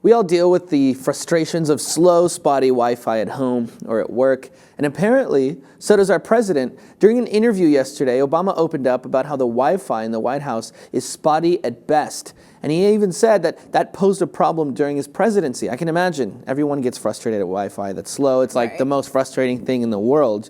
We all deal with the frustrations of slow, spotty Wi-Fi at home or at work, and apparently, so does our president. During an interview yesterday, Obama opened up about how the Wi-Fi in the White House is spotty at best, and he even said that that posed a problem during his presidency. I can imagine everyone gets frustrated at Wi-Fi that's slow. It's like the most frustrating thing in the world.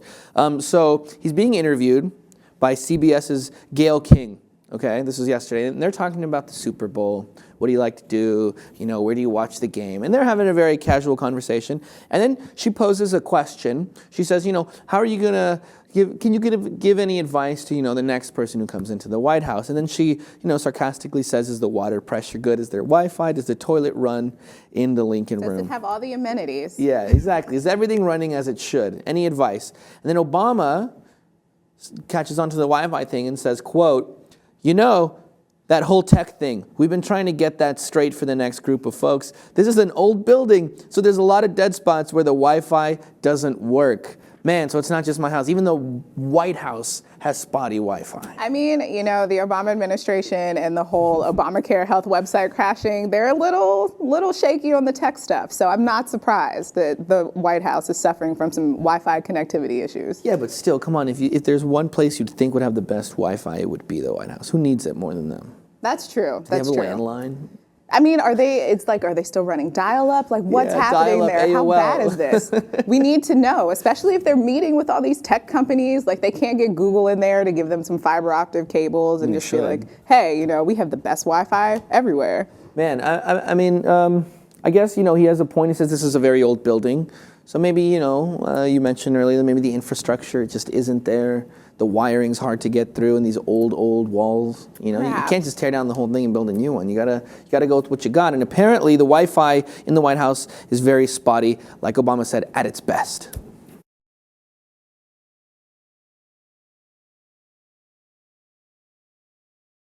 So he's being interviewed by CBS's Gayle King. Okay, this was yesterday, and they're talking about the Super Bowl. What do you like to do? You know, where do you watch the game? And they're having a very casual conversation. And then she poses a question. She says, you know, how are you gonna can you give any advice to, you know, the next person who comes into the White House? And then she, you know, sarcastically says, is the water pressure good? Is there Wi-Fi? Does the toilet run in the Lincoln room? Does it have all the amenities? Yeah, exactly. Is everything running as it should? Any advice? And then Obama catches onto the Wi-Fi thing and says, quote, you know, that whole tech thing, we've been trying to get that straight for the next group of folks. This is an old building, so there's a lot of dead spots where the Wi-Fi doesn't work. Man, so it's not just my house. Even the White House has spotty Wi-Fi. I mean, you know, the Obama administration and the whole Obamacare health website crashing, they're a little shaky on the tech stuff. So I'm not surprised that the White House is suffering from some Wi-Fi connectivity issues. Yeah, but still, come on. If there's one place you'd think would have the best Wi-Fi, it would be the White House. Who needs it more than them? That's true. Do they have a landline? I mean, are they still running dial-up? Like, what's happening there? AOL. How bad is this? We need to know, especially if they're meeting with all these tech companies. Like, they can't get Google in there to give them some fiber optic cables and just be like, hey, you know, we have the best Wi-Fi everywhere. Man, I mean, I guess, you know, he has a point. He says this is a very old building. So maybe, you know, you mentioned earlier that maybe the infrastructure just isn't there. The wiring's hard to get through in these old walls. You know, you can't just tear down the whole thing and build a new one. You gotta go with what you got. And apparently the Wi-Fi in the White House is very spotty, like Obama said, at its best.